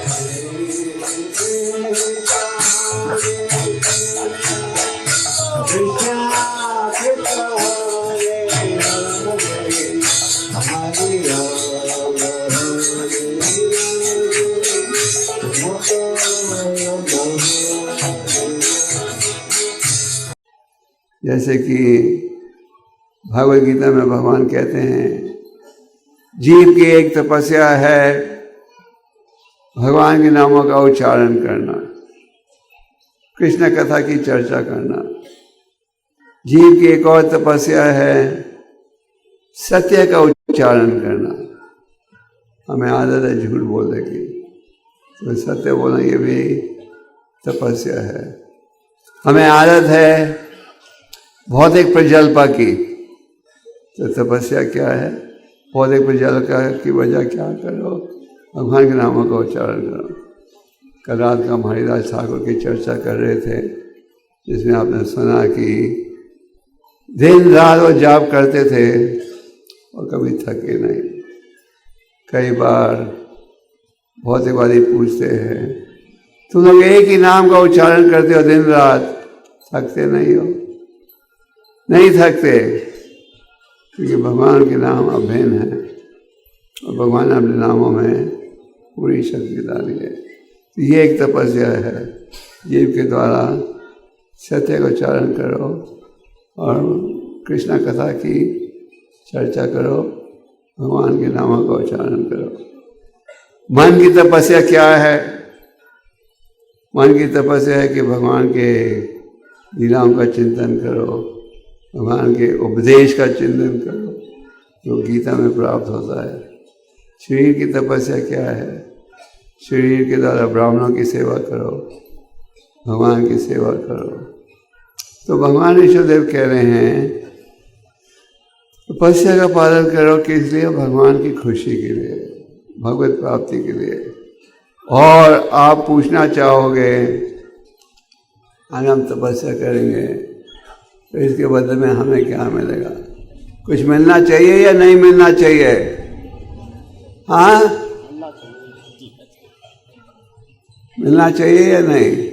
जैसे कि भगवद गीता में भगवान कहते हैं, जीव की एक तपस्या है भगवान के नामों का उच्चारण करना, कृष्ण कथा की चर्चा करना। जीव की एक और तपस्या है सत्य का उच्चारण करना। हमें आदत है झूठ बोलने की, तो सत्य बोलना ये भी तपस्या है। हमें आदत है भौतिक प्रजल्पा की, तो तपस्या क्या है? भौतिक प्रजल्पा की वजह क्या करो? भगवान के नामों का उच्चारण करो। कल रात का हम हरिदास ठाकुर की चर्चा कर रहे थे, जिसमें आपने सुना कि दिन रात वो जाप करते थे और कभी थके नहीं। कई बार भौतिकवादी पूछते हैं, तुम लोग एक ही नाम का उच्चारण करते हो दिन रात, थकते नहीं हो? नहीं थकते, क्योंकि भगवान के नाम अभिन्न है और भगवान ने अपने नामों में पूरी शक्ति डाली है। तो ये एक तपस्या है, जीव के द्वारा सत्य का उच्चारण करो और कृष्ण कथा की चर्चा करो, भगवान के नामों का उच्चारण करो। मन की तपस्या क्या है? मन की तपस्या है कि भगवान के लीलाओं का चिंतन करो, भगवान के उपदेश का चिंतन करो, जो गीता में प्राप्त होता है। शरीर की तपस्या क्या है? शरीर के द्वारा ब्राह्मणों की सेवा करो, भगवान की सेवा करो। तो भगवान ईश्वरदेव कह रहे हैं तपस्या का पालन करो, किस लिए? भगवान की खुशी के लिए, भगवत प्राप्ति के लिए। और आप पूछना चाहोगे आज हम तपस्या करेंगे तो इसके बदले में हमें क्या मिलेगा? कुछ मिलना चाहिए या नहीं मिलना चाहिए? हाँ, मिलना चाहिए या नहीं?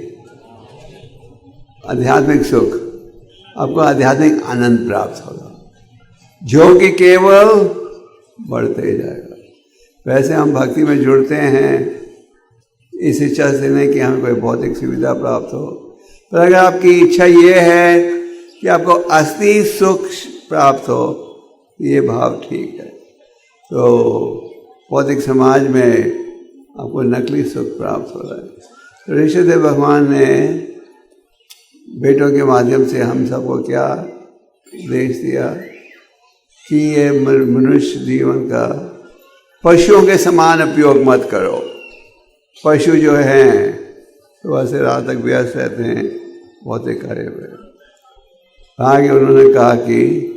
आध्यात्मिक सुख, आपको आध्यात्मिक आनंद प्राप्त होगा, जो कि केवल बढ़ते ही जाएगा। वैसे हम भक्ति में जुड़ते हैं इस इच्छा से नहीं कि हमें कोई भौतिक सुविधा प्राप्त हो, पर अगर आपकी इच्छा ये है कि आपको असली सुख प्राप्त हो, ये भाव ठीक है। तो भौतिक समाज में आपको नकली सुख प्राप्त हो रहा है। तो ऋषिदेव भगवान ने बेटों के माध्यम से हम सबको क्या उपदेश दिया कि ये मनुष्य जीवन का पशुओं के समान उपयोग मत करो। पशु जो हैं सुबह से रात तक व्यस्त रहते हैं भौतिक कार्य में। आगे उन्होंने कहा कि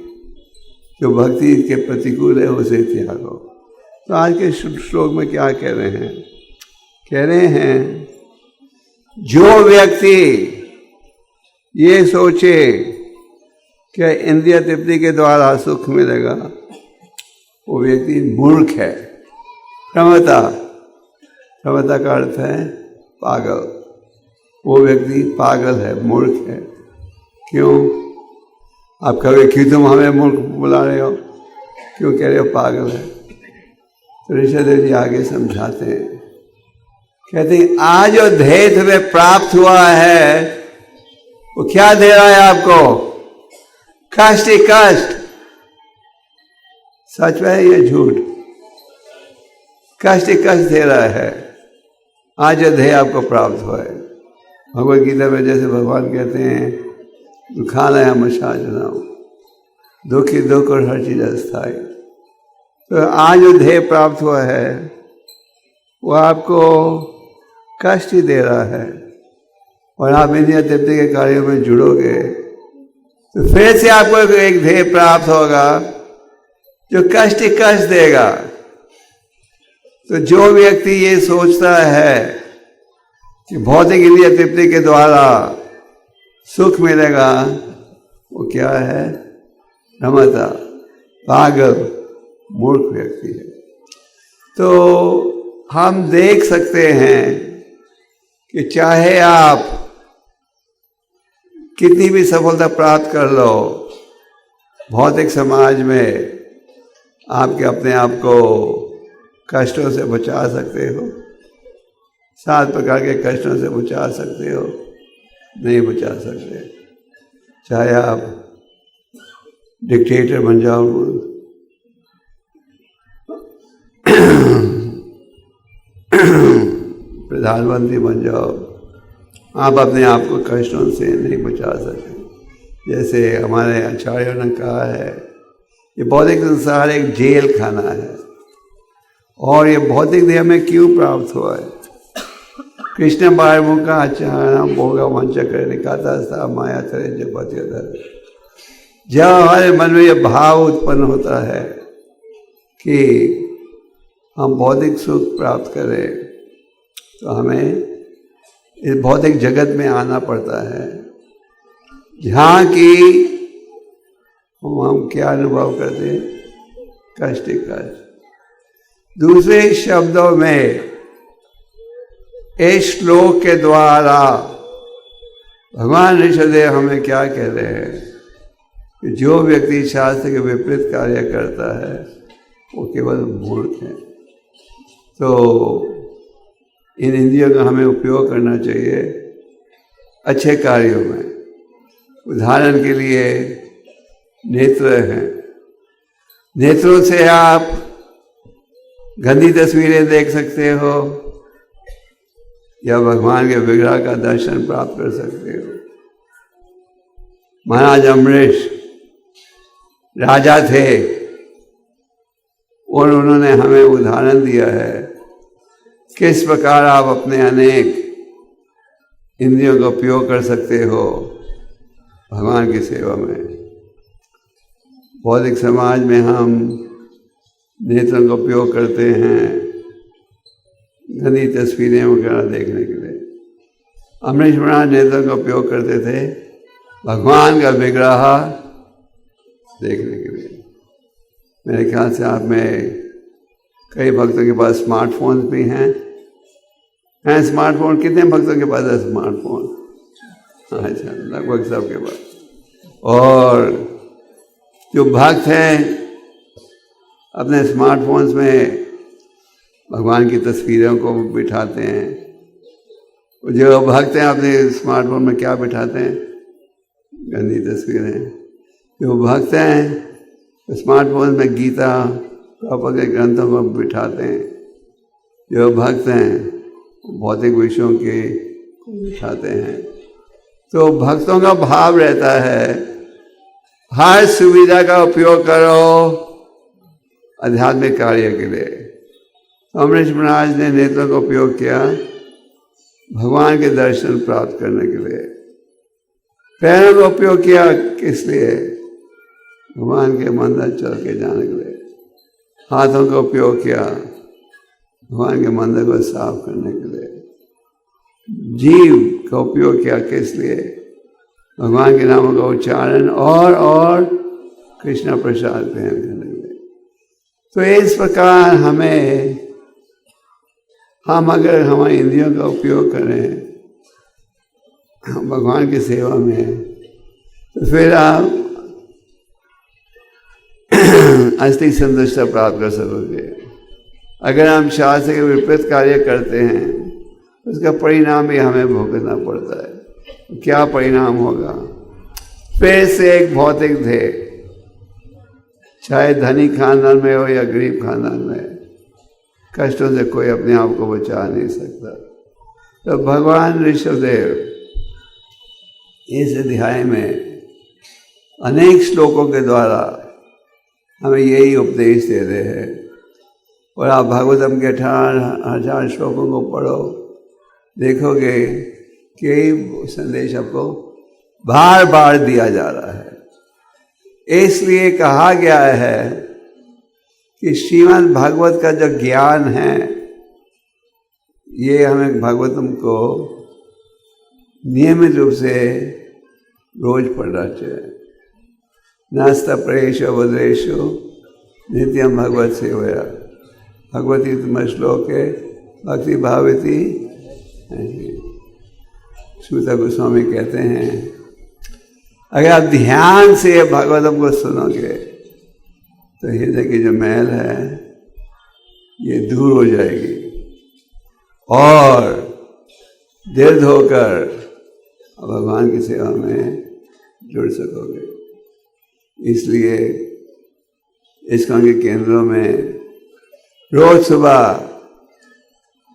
जो भक्ति के प्रतिकूल है उसे त्यागो। तो आज के श्लोक में क्या कह रहे हैं? कह रहे हैं जो व्यक्ति ये सोचे कि इंद्रिय तृप्ति के द्वारा सुख मिलेगा, वो व्यक्ति मूर्ख है। प्रमता का अर्थ है पागल। वो व्यक्ति पागल है, मूर्ख है। क्यों? आप कहोगे क्यों तुम हमें मूर्ख बुला रहे हो, क्यों कह रहे हो पागल है? तो ऋषिदेव जी आगे समझाते हैं, कहते हैं आज जो ध्येय तुम्हें प्राप्त हुआ है वो क्या दे रहा है आपको? कष्ट ही कष्ट। सच में ये झूठ? कष्ट ही कष्ट दे रहा है। आज जो ध्येय आपको प्राप्त हुआ है, भगवद गीता में जैसे भगवान कहते हैं दुखालय मशाजनाओ, दुखी दुख और हर चीज अस्थायी। तो आज जो ध्येय प्राप्त हुआ है वो आपको कष्ट ही दे रहा है, और आप इंद्रिय तृप्ति के कार्यों में जुड़ोगे तो फिर से आपको एक ध्येय प्राप्त होगा जो कष्ट ही कष्ट देगा। तो जो व्यक्ति ये सोचता है कि भौतिक इंद्रिय तृप्ति के द्वारा सुख मिलेगा, वो क्या है? रमता, पागल, मूर्ख व्यक्ति है। तो हम देख सकते हैं कि चाहे आप कितनी भी सफलता प्राप्त कर लो, भौतिक समाज में आपके अपने आप को कष्टों से बचा सकते हो, 7 प्रकार के कष्टों से बचा सकते हो, नहीं बचा सकते। चाहे आप डिक्टेटर बन जाओ, प्रधानमंत्री बन जाओ, आप अपने आप को कष्टों से नहीं बचा सकते। जैसे हमारे आचार्यों ने कहा है, ये भौतिक संसार एक जेल खाना है, और ये भौतिक देह में क्यों प्राप्त हुआ है? कृष्ण बारमु का आचार्य भोगा वंचकर निकाता था माया करे जपत्य दर। जब हमारे मन में ये भाव उत्पन्न होता है कि हम भौतिक सुख प्राप्त करें, तो हमें इस भौतिक जगत में आना पड़ता है, जहाँ की हम क्या अनुभव करते हैं? कष्ट ही कष्ट। दूसरे शब्दों में इस श्लोक के द्वारा भगवान ऋषभदेव हमें क्या कह रहे हैं कि जो व्यक्ति शास्त्र के विपरीत कार्य करता है वो केवल मूर्ख है। तो इन इंद्रियों का हमें उपयोग करना चाहिए अच्छे कार्यों में। उदाहरण के लिए नेत्र हैं, नेत्रों से आप गंदी तस्वीरें देख सकते हो या भगवान के विग्रह का दर्शन प्राप्त कर सकते हो। महाराज अमरीश राजा थे और उन्होंने हमें उदाहरण दिया है किस प्रकार आप अपने अनेक इंद्रियों का उपयोग कर सकते हो भगवान की सेवा में। भौतिक समाज में हम नेत्रों का उपयोग करते हैं गंदी तस्वीरें वगैरह देखने के लिए। अमरीश महाराज नेत्रों का उपयोग करते थे भगवान का विग्रह देखने के लिए। मेरे ख्याल से आप में कई भक्तों के पास स्मार्टफोन भी हैं। स्मार्टफोन कितने भक्तों के पास है स्मार्टफोन? अच्छा, लगभग सबके पास। और जो भक्त हैं अपने स्मार्टफोन्स में भगवान की तस्वीरों को बिठाते हैं। जो भक्त हैं अपने स्मार्टफोन में क्या बिठाते हैं? गंदी तस्वीरें। जो भक्त हैं स्मार्टफोन में गीता पापा के ग्रंथों को बिठाते हैं। जो भक्त हैं भौतिक विषयों के बिठाते हैं। तो भक्तों का भाव रहता है हर सुविधा का उपयोग करो आध्यात्मिक कार्य के लिए। अमरीश महाराज ने नेत्रों का उपयोग किया भगवान के दर्शन प्राप्त करने के लिए। पैरों का उपयोग किया किस लिए? भगवान के मंदिर चल के जाने के लिए। हाथों का उपयोग किया भगवान के मंदिर को साफ करने के लिए। जीव का उपयोग किया किस लिए? भगवान के नामों का उच्चारण और कृष्ण प्रसाद ग्रहण करने के लिए। तो इस प्रकार हम अगर हमारी इंद्रियों का उपयोग करें भगवान की सेवा में, तो फिर आप असली संतुष्टता प्राप्त कर सकोगे। अगर हम शास्त्र के विपरीत कार्य करते हैं उसका परिणाम भी हमें भुगतना पड़ता है। क्या परिणाम होगा? फिर से एक भौतिक देह, चाहे धनी खानदान में हो या गरीब खानदान में, कष्टों से कोई अपने आप को बचा नहीं सकता। तो भगवान ऋषभदेव इस अध्याय में अनेक श्लोकों के द्वारा हमें यही उपदेश दे रहे हैं। और आप भागवतम के 18,000 श्लोकों को पढ़ो, देखोगे कि यही संदेश आपको बार बार दिया जा रहा है। इसलिए कहा गया है कि श्रीमद् भागवत का जो ज्ञान है ये हमें भागवतम को नियमित रूप से रोज पढ़ना चाहिए। नास्ता प्रेशो वद्रेशो नित्यम भगवत सेवया। भगवती श्लोक है भक्ति भावती। सूत गोस्वामी कहते हैं अगर आप ध्यान से भागवतम को सुनोगे तो हृदय की जो मैल है ये दूर हो जाएगी और दृढ़ होकर भगवान की सेवा में जुड़ सकोगे। इसलिए इस्कॉन के केंद्रों में रोज सुबह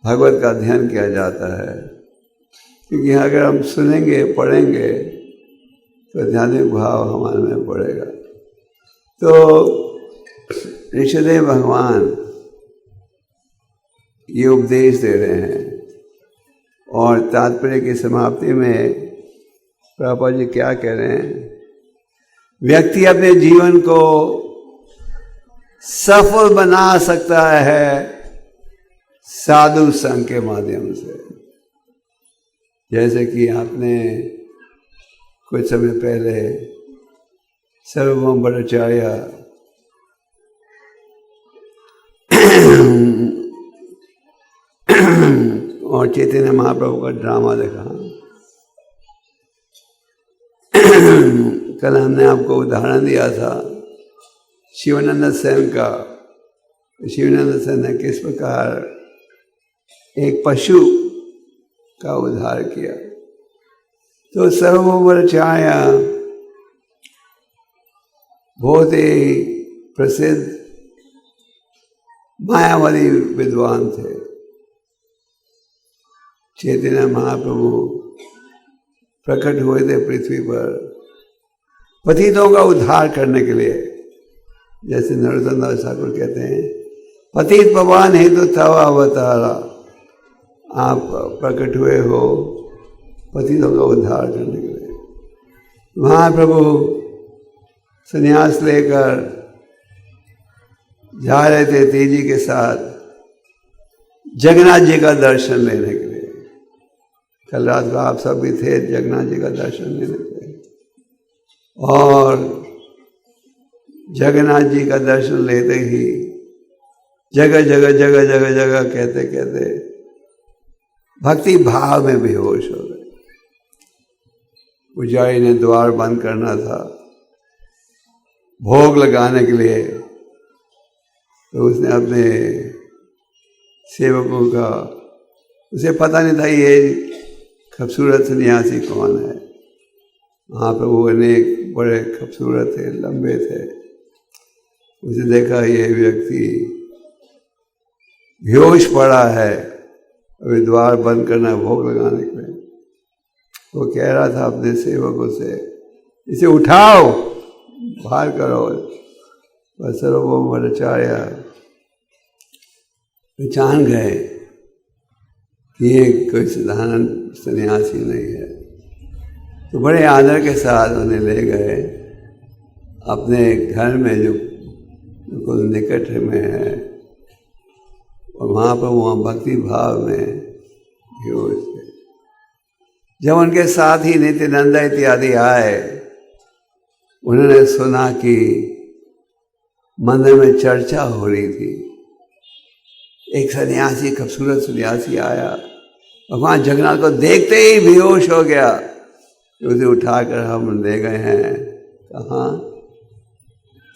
भगवत का अध्ययन किया जाता है, क्योंकि अगर हम सुनेंगे पढ़ेंगे तो आध्यात्मिक भाव हमारे में बढ़ेगा। तो ऋषिदेव भगवान ये उपदेश दे रहे हैं और तात्पर्य की समाप्ति में प्रभुपाद जी क्या कह रहे हैं, व्यक्ति अपने जीवन को सफल बना सकता है साधु संघ के माध्यम से। जैसे कि आपने कुछ समय पहले सार्वभौम भट्टाचार्य और चैतन्य महाप्रभु का ड्रामा देखा। कल हमने आपको उदाहरण दिया था शिवानंद सेन का। शिवानंद सेन ने किस प्रकार एक पशु का उद्धार किया। तो सार्वभौम भट्टाचार्य बहुत ही प्रसिद्ध मायावादी विद्वान थे। चैतन्य महाप्रभु प्रकट हुए थे पृथ्वी पर पतितों का उद्धार करने के लिए। जैसे नरोत्तम दास ठाकुर कहते हैं, पतित पावन हेतु तव अवतारा, आप प्रकट हुए हो पतितों का उद्धार करने के लिए। महाप्रभु संन्यास लेकर जा रहे थे तेजी के साथ जगन्नाथ जी का दर्शन लेने के लिए। कल रात को आप सब भी थे जगन्नाथ जी का दर्शन लेने के लिए, और जगन्नाथ जी का दर्शन लेते ही जगह जगह जगह जगह जगह कहते कहते भक्ति भाव में बेहोश हो गए। पुजारी ने द्वार बंद करना था भोग लगाने के लिए, तो उसने अपने सेवकों का, उसे पता नहीं था ये खूबसूरत सन्यासी कौन है। महाप्रभु अनेक बड़े खूबसूरत थे, लंबे थे। उसे देखा ये व्यक्ति बेहोश पड़ा है, अभी द्वार बंद करना भोग लगाने के लिए। वो कह रहा था अपने सेवकों से, इसे उठाओ बाहर करो। पर सार्वभौम भट्टाचार्य पहचान गए कि ये कोई साधारण सन्यासी नहीं है। तो बड़े आदर के साथ उन्हें ले गए अपने घर में जो बिल्कुल निकट में है, और वहाँ पर वहाँ भक्ति भाव में बेहोश थे। जब उनके साथ ही नित्यानंद इत्यादि आए, उन्होंने सुना कि मंदिर में चर्चा हो रही थी। एक सन्यासी, खूबसूरत सन्यासी आया, भगवान जगन्नाथ को देखते ही बेहोश हो गया। उसे उठाकर हम ले गए हैं कहाँ,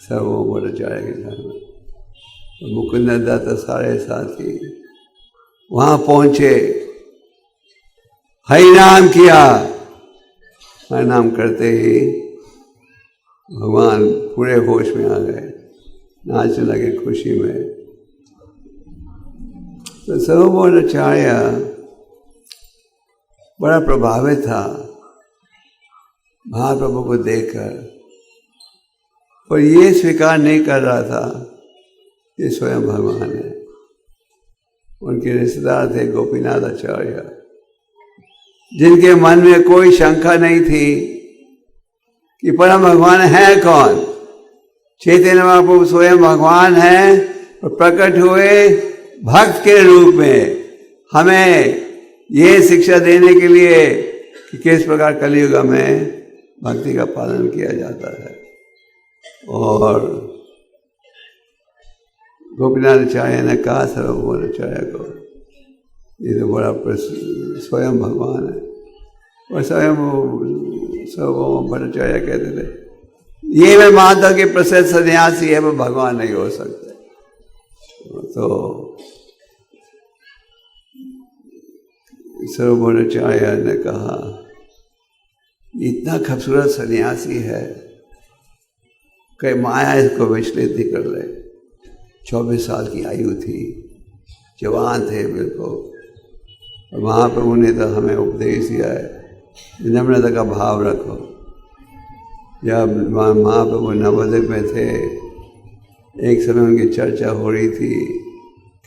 सार्वभौम भट्टाचार्य के घर में। तो मुकुंद दत्त सारे साथी वहाँ पहुँचे, हरि नाम किया। हरि नाम करते ही भगवान पूरे होश में आ गए, नाचने लगे खुशी में। तो सार्वभौम भट्टाचार्य बड़ा प्रभावित था महाप्रभु को देखकर, पर ये स्वीकार नहीं कर रहा था कि स्वयं भगवान है। उनके रिश्तेदार थे गोपीनाथ आचार्य, जिनके मन में कोई शंका नहीं थी कि परम भगवान है कौन। चैतन्य महाप्रभु स्वयं भगवान है और प्रकट हुए भक्त के रूप में हमें ये शिक्षा देने के लिए कि किस प्रकार कलयुग में भक्ति का पालन किया जाता है। और गोपीनाथ आचार्य ने कहा सार्वभौम आचार्य को ये तो बड़ा स्वयं भगवान है। और स्वयं सर्वभौम भट्टाचार्य कहते थे, ये मैं मानता हूं कि प्रसिद्ध सन्यासी है, वो भगवान नहीं हो सकते। तो सर्वभौम भट्टाचार्य ने कहा, इतना खूबसूरत सन्यासी है, कई माया इसको विचलित नहीं कर ले। 24 साल की आयु थी, जवान थे बिल्कुल। और महाप्रभु ने तो हमें उपदेश दिया है, विनम्रता का भाव रखो। जब महाप्रभु नवोदय में थे, एक समय उनकी चर्चा हो रही थी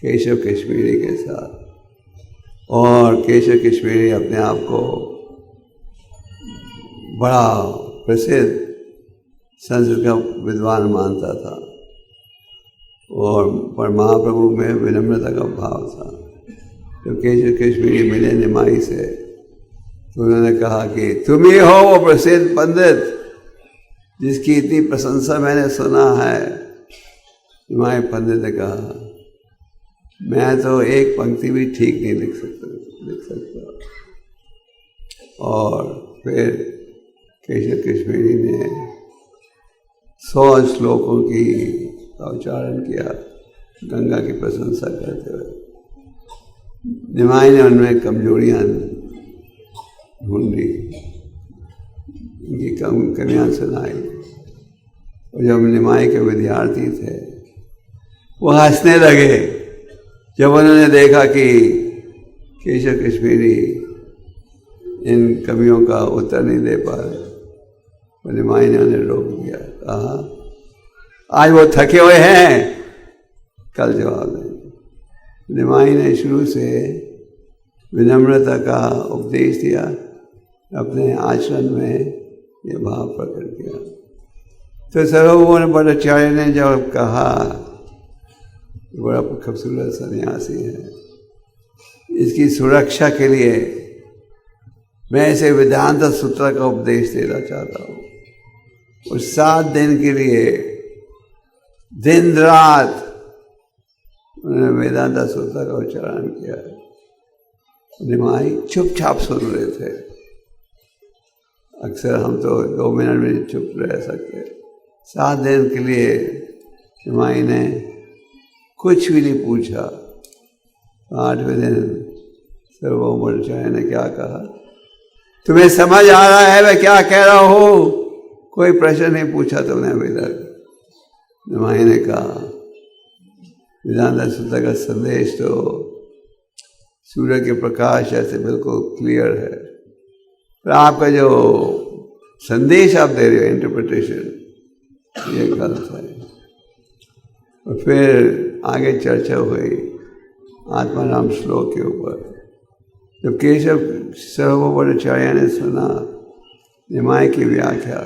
केशव कश्मीरी के साथ, और केशव कश्मीरी अपने आप को बड़ा प्रसिद्ध संस्कृत का विद्वान मानता था, और पर महाप्रभु में विनम्रता का भाव था। तो केशव कश्मीरी मिले निमाई से, तो उन्होंने कहा कि तुम ही हो वो प्रसिद्ध पंडित जिसकी इतनी प्रशंसा मैंने सुना है। निमाई पंडित ने कहा, मैं तो एक पंक्ति भी ठीक नहीं लिख सकता। और फिर केशव कश्मीरी ने 100 श्लोकों की उच्चारण किया गंगा की प्रशंसा करते हुए। निमाई ने उनमें कमजोरियां ढूंढी, उनकी कमियां सुनाई। और जब निमाई के विद्यार्थी थे, वो हंसने लगे जब उन्होंने देखा कि केशव कश्मीरी इन कमियों का उत्तर नहीं दे पा रहे। तो निमाई ने उन्हें रोक दिया, कहा, आज वो थके हुए हैं, कल जवाब देंगे। निमाई ने शुरू से विनम्रता का उपदेश दिया, अपने आचरण में ये भाव प्रकट किया। तो सर्वभौम भट्टाचार्य ने जब कहा, बड़ा खूबसूरत सन्यासी है, इसकी सुरक्षा के लिए मैं इसे वेदांत सूत्र का उपदेश देना चाहता हूँ। उस 7 दिन के लिए दिन रात उन्होंने वेदांत सूत्र का उच्चारण किया। निमाई चुपचाप सुन रहे थे। अक्सर हम तो 2 मिनट में चुप रह सकते। 7 दिन के लिए निमाई ने कुछ भी नहीं पूछा। 8वें दिन सर्वभौम भट्टाचार्य ने क्या कहा, तुम्हें समझ आ रहा है मैं क्या कह रहा हूँ? कोई प्रश्न नहीं पूछा तुमने अभी तक। निमाई ने कहा, वेदांत सूत्र का संदेश तो सूर्य के प्रकाश ऐसे बिल्कुल क्लियर है, पर आपका जो संदेश आप दे रहे हो, इंटरप्रिटेशन, ये गलत है। और फिर आगे चर्चा हुई आत्माराम श्लोक के ऊपर। जब केशव सर्वभौम भट्टाचार्य ने सुना निमाई की व्याख्या,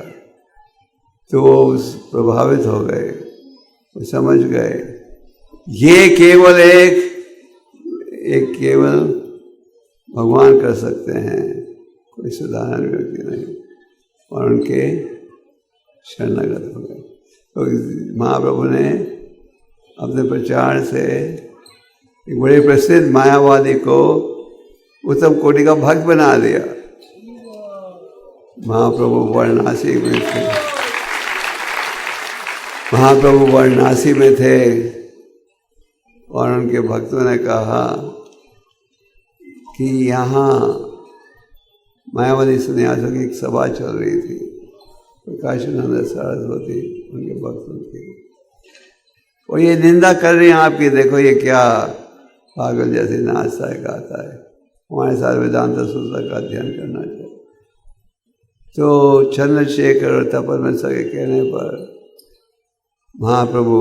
तो वो प्रभावित हो गए, वो समझ गए ये केवल एक केवल भगवान कर सकते हैं, कोई साधारण व्यक्ति नहीं। और उनके शरणागत हो गए। तो महाप्रभु ने अपने प्रचार से एक बड़े प्रसिद्ध मायावादी को उत्तम कोटि का भक्त बना दिया। महाप्रभु वाराणसी में थे और उनके भक्तों ने कहा कि यहाँ मायावादी सन्यासियों की एक सभा चल रही थी, प्रकाशानंद सरस्वती उनके भक्तों की, और ये निंदा कर रहे हैं आपकी, देखो ये क्या पागल जैसे नाचता है गाता है, हमारे साथ वेदांत सूत्र का अध्ययन करना चाहिए। तो चंद्रशेखर और तपस्वी के कहने पर महाप्रभु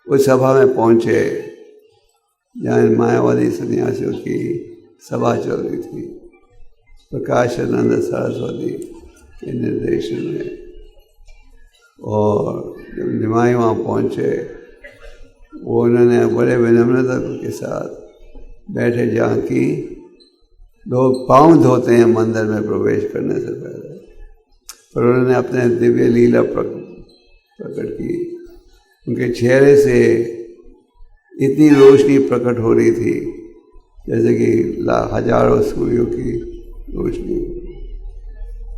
उस सभा में पहुंचे जहाँ मायावादी सन्यासियों की सभा चल रही थी, प्रकाशानंद सरस्वती के निर्देशन में। और जब निमाई वहाँ पहुँचे, वो उन्होंने बड़े विनम्रता के साथ बैठे, जहाँ की लोग पाँव धोते हैं मंदिर में प्रवेश करने से पहले, पर उन्होंने अपने दिव्य लीला प्रकट की। उनके चेहरे से इतनी रोशनी प्रकट हो रही थी जैसे कि हजारों सूर्यों की रोशनी।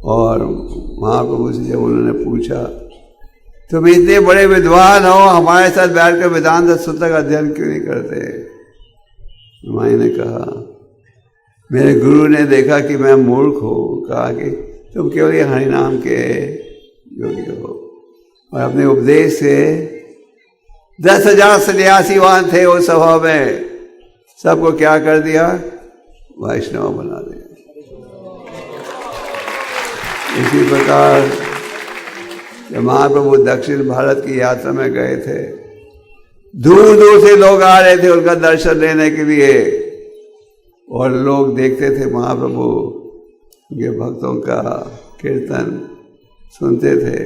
और महाप्रभु से जब उन्होंने पूछा, तुम इतने बड़े विद्वान हो, हमारे साथ बैठकर वेदांत सूत्र का अध्ययन क्यों नहीं करते? माई ने कहा, मेरे गुरु ने देखा कि मैं मूर्ख हूँ, कहा कि तुम केवल ये हरिनाम के योग्य हो। और अपने उपदेश से 10,000 सन्यासी वहां थे उस सभा में, सबको क्या कर दिया? वैष्णव बना दिया। इसी प्रकार जब महाप्रभु दक्षिण भारत की यात्रा में गए थे, दूर दूर से लोग आ रहे थे उनका दर्शन लेने के लिए, और लोग देखते थे महाप्रभु के भक्तों का कीर्तन सुनते थे।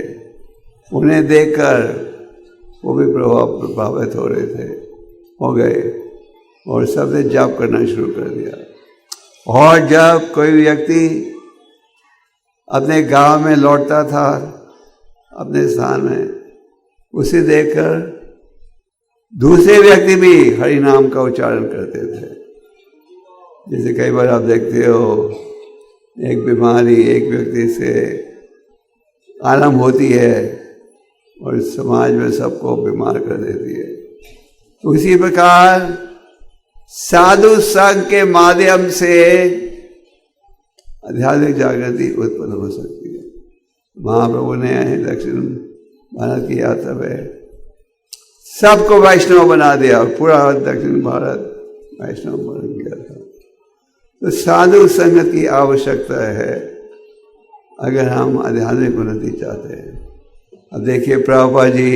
उन्हें देखकर वो भी प्रभावित हो रहे थे, हो गए, और सबने जप करना शुरू कर दिया। और जब कोई व्यक्ति अपने गांव में लौटता था अपने स्थान में, उसे देखकर दूसरे व्यक्ति भी हरि नाम का उच्चारण करते थे। जैसे कई बार आप देखते हो, एक बीमारी एक व्यक्ति से आरंभ होती है और समाज में सबको बीमार कर देती है। उसी प्रकार साधु संघ के माध्यम से आध्यात्मिक जागृति उत्पन्न हो सकती है। महाप्रभु ने दक्षिण भारत की यात्रा में सबको वैष्णव बना दिया, पूरा दक्षिण भारत वैष्णव बन गया था। तो साधु संगत की आवश्यकता है अगर हम आध्यात्मिक उन्नति चाहते हैं। अब देखिए, प्रभुपाद जी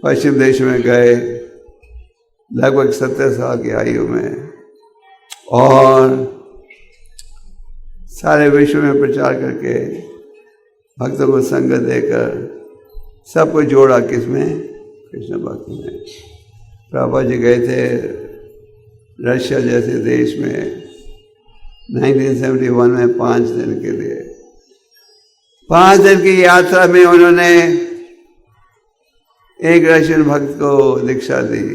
पश्चिम देश में गए लगभग 70 साल की आयु में, और सारे विश्व में प्रचार करके भक्तों को संगत देकर सबको जोड़ा, किसमें? कृष्ण भक्ति में। प्रभुपाद जी गए थे रशिया जैसे देश में 1971 में 5 दिन के लिए। 5 दिन की यात्रा में उन्होंने एक रशियन भक्त को दीक्षा दी,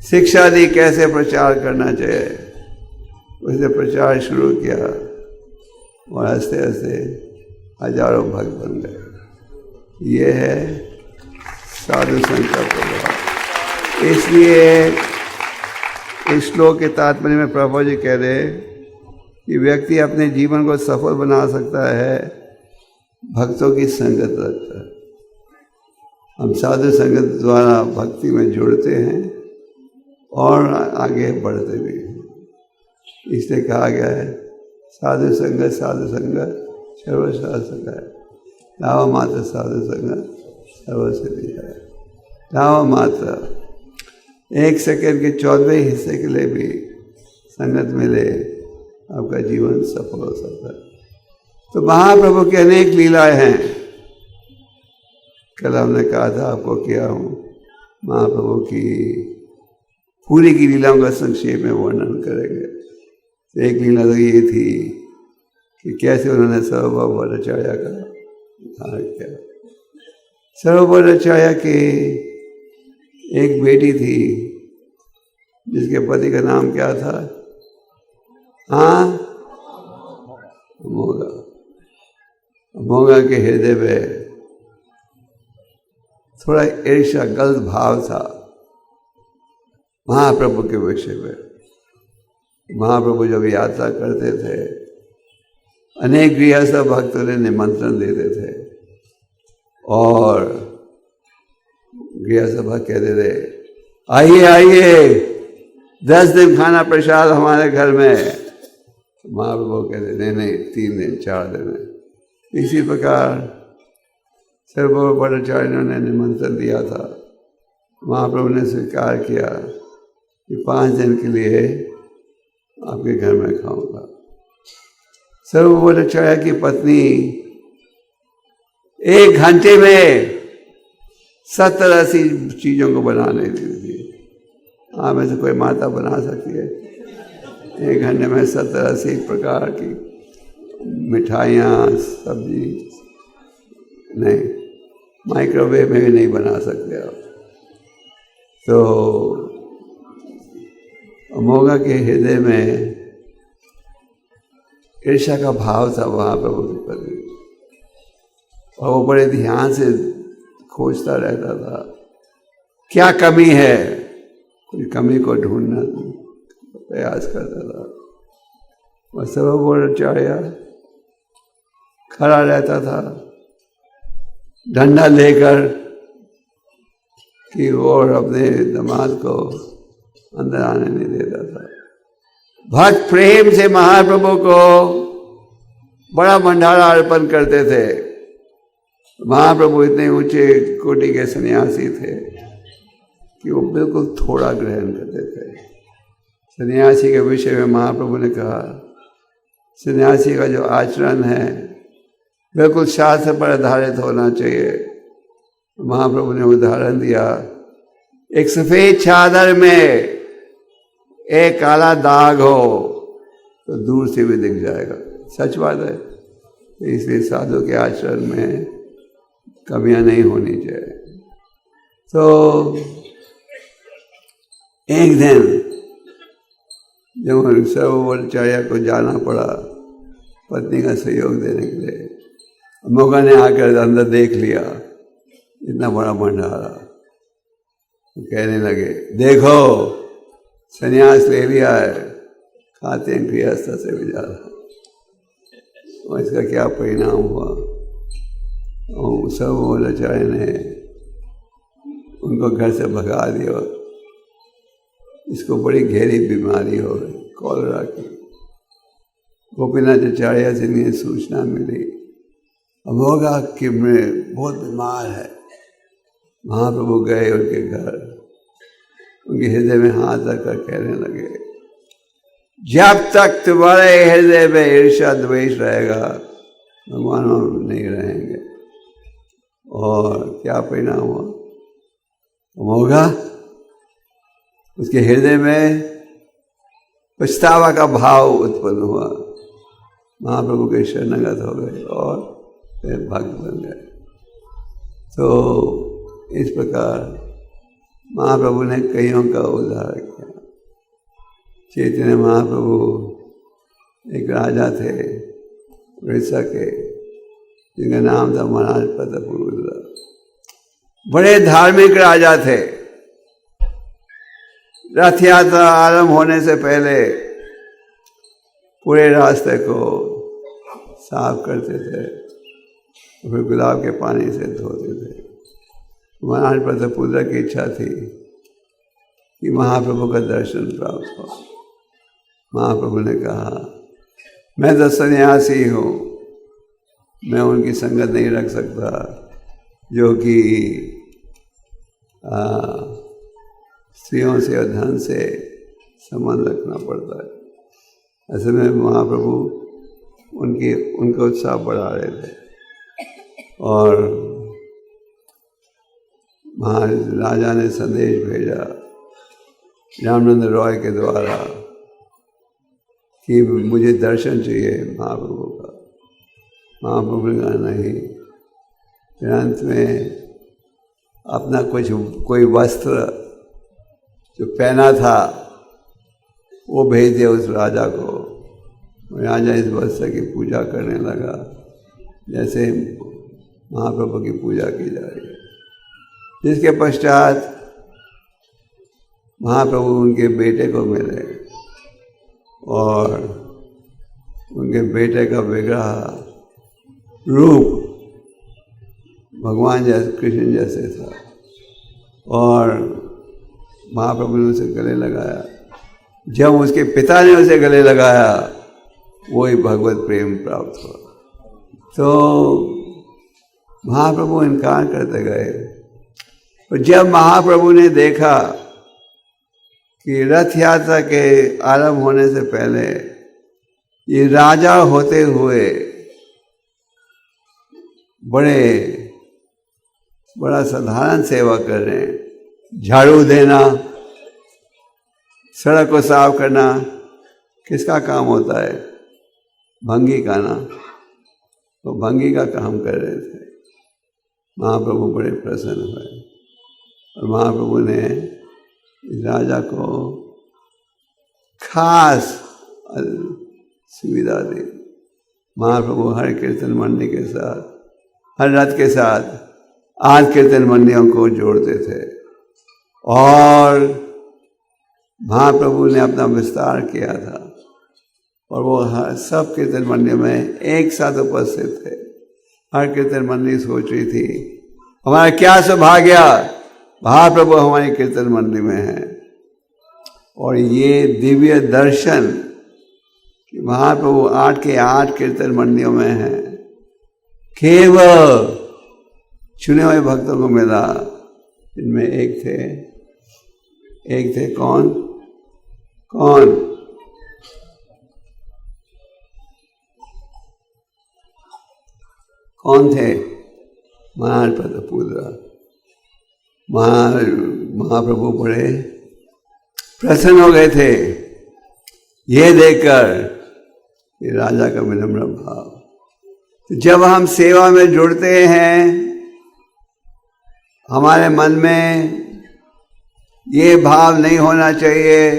शिक्षा दी कैसे प्रचार करना चाहिए। उसने प्रचार शुरू किया और हंसते हंसते हजारों भक्त बन गए। ये है साधु संघ का प्रभाव। इसलिए इस श्लोक के तात्पर्य में प्रभुपाद जी कह रहे कि व्यक्ति अपने जीवन को सफल बना सकता है भक्तों की संगत रखकर। हम साधु संगत द्वारा भक्ति में जुड़ते हैं और आगे बढ़ते भी हैं। इसलिए कहा गया है, साधु संगत सर्वशास्त्र है, लाभ मात्र साधु संगत सर्वसिद्धि है। लाभ मात्र 1 सेकंड के 14वें हिस्से के लिए भी संगत मिले, आपका जीवन सफल हो सकता है। तो महाप्रभु की अनेक लीलाएं हैं। कल हमने कहा था आपको, किया हूँ महाप्रभु की पूरी की लीलाओं का संक्षेप में वर्णन करेंगे। तो एक लीला तो ये थी कि कैसे उन्होंने सर्वभौम भट्टाचार्य का उद्धार किया। सर्वभौम भट्टाचार्य की एक बेटी थी जिसके पति का नाम क्या था? मोगा। मोगा के हृदय में थोड़ा ईर्ष्या, गलत भाव था महाप्रभु के विषय में। महाप्रभु जब यात्रा करते थे, अनेक गृहस्थ भक्तों ने निमंत्रण देते थे और गृहस्थ भक्त कहते थे, आइए आइए 10 दिन खाना प्रसाद हमारे घर में। महाप्रभु कहते नहीं नहीं 3 दिन 4 दिन। इसी प्रकार सर्वभौम भट्टाचार्य ने निमंत्रण दिया था। महाप्रभु ने स्वीकार किया कि 5 दिन के लिए आपके घर में खाऊंगा। सर्वभौम भट्टाचार्य की पत्नी 1 घंटे में 70-80 चीज़ों को बनाने दी थी। हाँ, में से कोई माता बना सकती है 1 घंटे में 70-80 प्रकार की मिठाइयाँ, सब्जी? नहीं, माइक्रोवेव में भी नहीं बना सकते आप। तो अमोघा के हृदय में ईर्ष्या का भाव था महाप्रभु के प्रति, और वो बड़े ध्यान से खोजता रहता था क्या कमी है, कोई कमी को ढूंढना प्रयास करता था। वह सर्वभौमाचार्य खड़ा रहता था डंडा लेकर कि वो और अपने दामाद को अंदर आने नहीं देता था। भक्त प्रेम से महाप्रभु को बड़ा भंडारा अर्पण करते थे। महाप्रभु इतने ऊंचे कोटि के सन्यासी थे कि वो बिल्कुल थोड़ा ग्रहण करते थे। सन्यासी के विषय में महाप्रभु ने कहा, सन्यासी का जो आचरण है बिल्कुल शास्त्र पर आधारित होना चाहिए। महाप्रभु ने उदाहरण दिया, एक सफेद चादर में एक काला दाग हो तो दूर से भी दिख जाएगा, सच बात है। इसलिए साधु के आचरण में कमियां नहीं होनी चाहिए। तो एक दिन जब सर्वभौमाचार्य को जाना पड़ा पत्नी का सहयोग देने के लिए, अमोघा ने आकर अंदर देख लिया इतना बड़ा भंडारा, तो कहने लगे, देखो संन्यास ले लिया है, खाते हैं गृहस्थ से भी ज्यादा। और इसका क्या परिणाम हुआ, और सर्वभौमाचार्य ने उनको घर से भगा दिया। इसको बड़ी गहरी बीमारी हो गई, कॉलरा की। गोपीनाथाचार्य से इन्हें सूचना मिली, अमोघा कि मैं बहुत बीमार है। महाप्रभु गए उनके घर, उनके हृदय में हाथ रखकर कहने लगे, जब तक तुम्हारे हृदय में ईर्ष्या द्वेष रहेगा भगवान नहीं रहेंगे। और क्या परिणाम हुआ, अमोघा उसके हृदय में पछतावा का भाव उत्पन्न हुआ। महाप्रभु के शरणागत हो गए और फिर भक्त बन गए। तो इस प्रकार महाप्रभु ने कईयों का उद्धार किया। चैतन्य महाप्रभु एक राजा थे उड़ीसा के, जिनका नाम था महाराज प्रतापरुद्र। बड़े धार्मिक राजा थे। रथ यात्रा आरंभ होने से पहले पूरे रास्ते को साफ करते थे, फिर गुलाब के पानी से धोते थे। महाराज प्रतापरुद्र की इच्छा थी कि महाप्रभु का दर्शन प्राप्त हो। महाप्रभु ने कहा, मैं तो सन्यासी हूँ, मैं उनकी संगत नहीं रख सकता जो कि स्त्रियों से और धन से संबंध रखना पड़ता है। ऐसे में महाप्रभु उनका उत्साह बढ़ा रहे थे। और महाराज राजा ने संदेश भेजा रामनंद रॉय के द्वारा कि मुझे दर्शन चाहिए महाप्रभु का। महाप्रभु ने कहा नहीं। फिर अंत में अपना कोई वस्त्र जो पहना था वो भेज दिया उस राजा को। राजा इस वस्त्र की पूजा करने लगा जैसे महाप्रभु की पूजा की जा रही है। जिसके पश्चात महाप्रभु उनके बेटे को मिले और उनके बेटे का विग्रह रूप भगवान जैसे कृष्ण जैसे था। और महाप्रभु ने उसे गले लगाया। जब उसके पिता ने उसे गले लगाया वही भगवत प्रेम प्राप्त हुआ। तो महाप्रभु इनकार करते गए। और जब महाप्रभु ने देखा कि रथ यात्रा के आरंभ होने से पहले ये राजा होते हुए बड़ा साधारण सेवा कर रहे हैं, झाड़ू देना, सड़क को साफ करना किसका काम होता है? भंगी का ना। तो भंगी का काम कर रहे थे। महाप्रभु बड़े प्रसन्न हुए और महाप्रभु ने इस राजा को खास सुविधा दी। महाप्रभु हर कीर्तन मंडली के साथ, हर रथ के साथ 8 कीर्तन मंडलियों को जोड़ते थे और महाप्रभु ने अपना विस्तार किया था और वो हर सब कीर्तन मंडली में एक साथ उपस्थित थे। हर कीर्तन मंडली सोच रही थी हमारा क्या सौभाग्य, महाप्रभु हमारी कीर्तन मंडली में है। और ये दिव्य दर्शन कि महाप्रभु 8 के 8 कीर्तन मंडलियों में हैं, केवल चुने हुए भक्तों को मिला। इनमें एक थे कौन थे? महापदपुत्र। महाप्रभु बड़े प्रसन्न हो गए थे ये देखकर कि राजा का विनम्र भाव। तो जब हम सेवा में जुड़ते हैं, हमारे मन में ये भाव नहीं होना चाहिए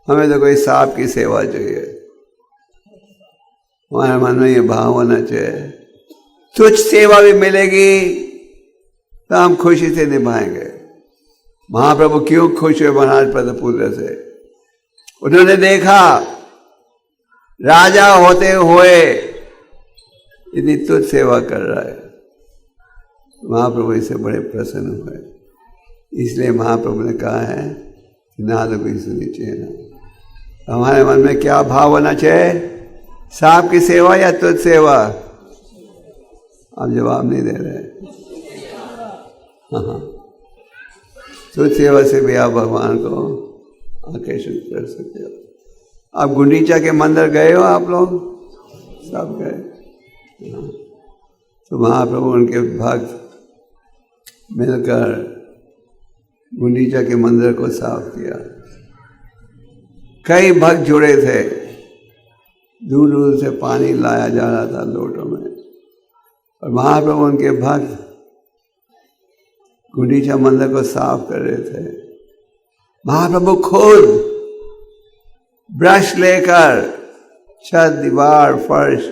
हमें तो कोई सांप की सेवा चाहिए। हमारे मन में ये भाव होना चाहिए तुच्छ सेवा भी मिलेगी तो हम खुशी से निभाएंगे। महाप्रभु क्यों खुश हुए महाराज पदपुत्र से? उन्होंने देखा राजा होते हुए इतनी तुच्छ सेवा कर रहा है। महाप्रभु इससे बड़े प्रसन्न हुए। इसलिए महाप्रभु ने कहा है कि ना तो कोई सुनी चाहिए ना। हमारे मन में क्या भाव होना चाहिए? सांप की सेवा या तुच्छ सेवा? आप जवाब नहीं दे रहे। हाँ, तुच्छ सेवा से भी आप भगवान को आकर्षित कर सकते हो। आप गुंडीचा के मंदिर गए हो? आप लोग सब गए। तो महाप्रभु उनके भक्त मिलकर गुंडीचा के मंदिर को साफ किया। कई भक्त जुड़े थे, दूर दूर से पानी लाया जा रहा था लोटों में और महाप्रभु उनके भक्त गुंडीचा मंदिर को साफ कर रहे थे। महाप्रभु खुद ब्रश लेकर छत, दीवार, फर्श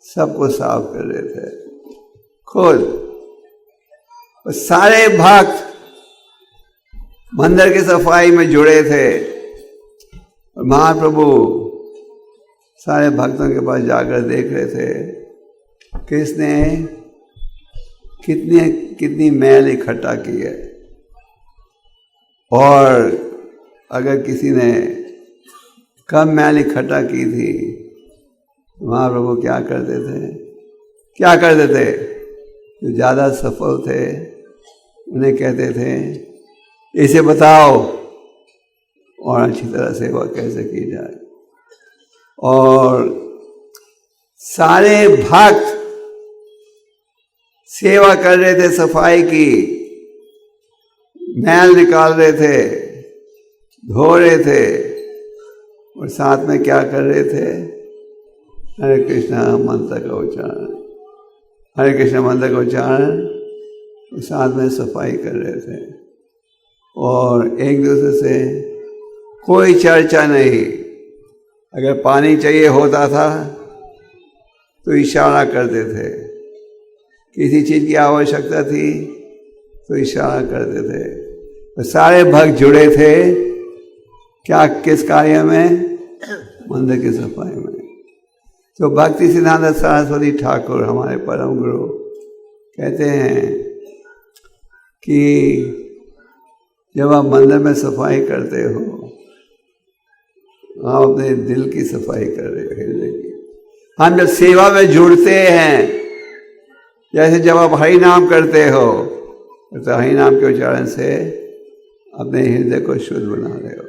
सबको साफ कर रहे थे खुद। और सारे भक्त मंदिर की सफाई में जुड़े थे और महाप्रभु सारे भक्तों के पास जाकर देख रहे थे किसने कितनी मैल इकट्ठा की है। और अगर किसी ने कम मैल इकट्ठा की थी महाप्रभु क्या करते थे? जो ज़्यादा सफल थे उन्हें कहते थे इसे बताओ और अच्छी तरह सेवा कैसे की जाए। और सारे भक्त सेवा कर रहे थे, सफाई की, मैल निकाल रहे थे, धो रहे थे और साथ में क्या कर रहे थे? हरे कृष्णा मंत्र का उच्चारण, हरे कृष्णा मंत्र का उच्चारण और साथ में सफाई कर रहे थे। और एक दूसरे से कोई चर्चा नहीं। अगर पानी चाहिए होता था तो इशारा करते थे, किसी चीज़ की आवश्यकता थी तो इशारा करते थे। तो सारे भक्त जुड़े थे क्या? किस कार्य में? मंदिर की सफाई में। तो भक्ति सिद्धांत सरस्वती ठाकुर हमारे परम गुरु कहते हैं कि जब आप मंदिर में सफाई करते हो आप अपने दिल की सफाई कर रहे हो, हृदय की। हम जब सेवा में जुड़ते हैं, जैसे जब आप हरि नाम करते हो तो हरि नाम के उच्चारण से अपने हृदय को शुद्ध बना रहे हो।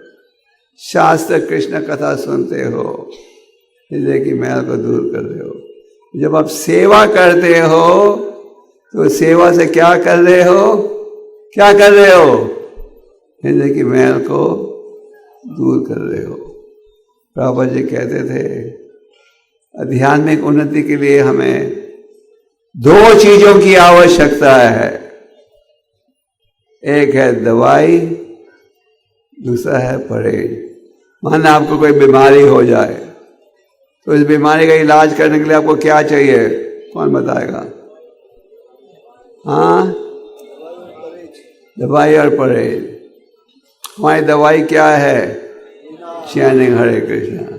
शास्त्र कृष्ण कथा सुनते हो, हृदय की मैल को दूर कर रहे हो। जब आप सेवा करते हो तो सेवा से क्या कर रहे हो? हृदय की मैल को दूर कर रहे हो। प्रभुपाद जी कहते थे आध्यात्मिक उन्नति के लिए हमें 2 चीजों की आवश्यकता है। एक है दवाई, दूसरा है परहेज। मान आपको कोई बीमारी हो जाए तो इस बीमारी का इलाज करने के लिए आपको क्या चाहिए, कौन बताएगा? हाँ, दवाई और परहेज। हमारी दवाई क्या है? चैनिंग हरे कृष्णा।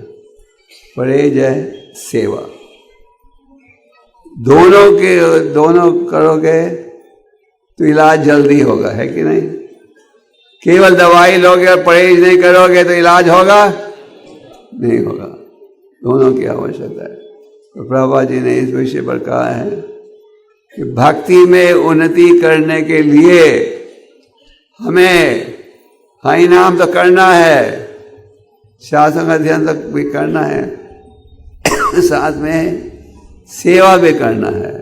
परहेज है सेवा। दोनों करोगे तो इलाज जल्दी होगा, है कि नहीं? केवल दवाई लोगे और परहेज नहीं करोगे तो इलाज होगा नहीं होगा। दोनों की आवश्यकता है। तो प्रभुपाद जी ने इस विषय पर कहा है कि भक्ति में उन्नति करने के लिए हमें हरि नाम तो करना है, शास्त्रों का अध्ययन तक भी करना है, साथ में सेवा भी करना है।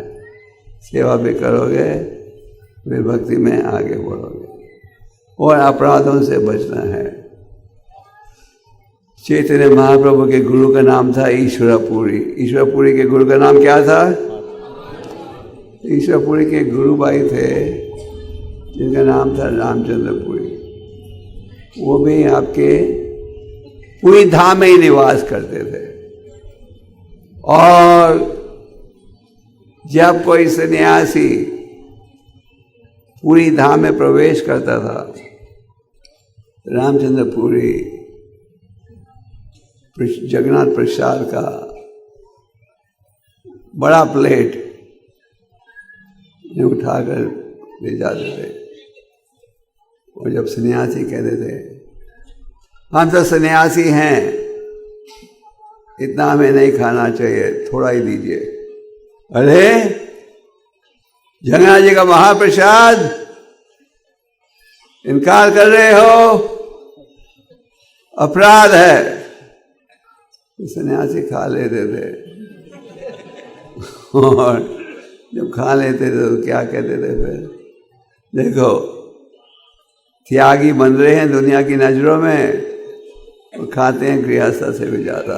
सेवा भी करोगे वे भक्ति में आगे बढ़ोगे और अपराधों से बचना है। चैतन्य महाप्रभु के गुरु का नाम था ईश्वरपुरी। ईश्वरपुरी के गुरु का नाम क्या था? ईश्वरपुरी के गुरु भाई थे जिनका नाम था रामचंद्रपुरी। वो भी आपके पुरी धाम में ही निवास करते थे। और जब कोई सन्यासी पुरी धाम में प्रवेश करता था, रामचंद्रपुरी जगन्नाथ प्रसाद का बड़ा प्लेट उठाकर ले जाते थे। और जब सन्यासी कहते थे हम तो सन्यासी हैं, इतना हमें नहीं खाना चाहिए, थोड़ा ही दीजिए। अरे जगन्नाथ जी का महाप्रसाद इनकार कर रहे हो, अपराध है। सन्यासी खा लेते थे और जब खा लेते थे तो क्या कहते थे फिर? देखो त्यागी बन रहे हैं दुनिया की नजरों में और खाते हैं गृहस्थ से भी ज्यादा।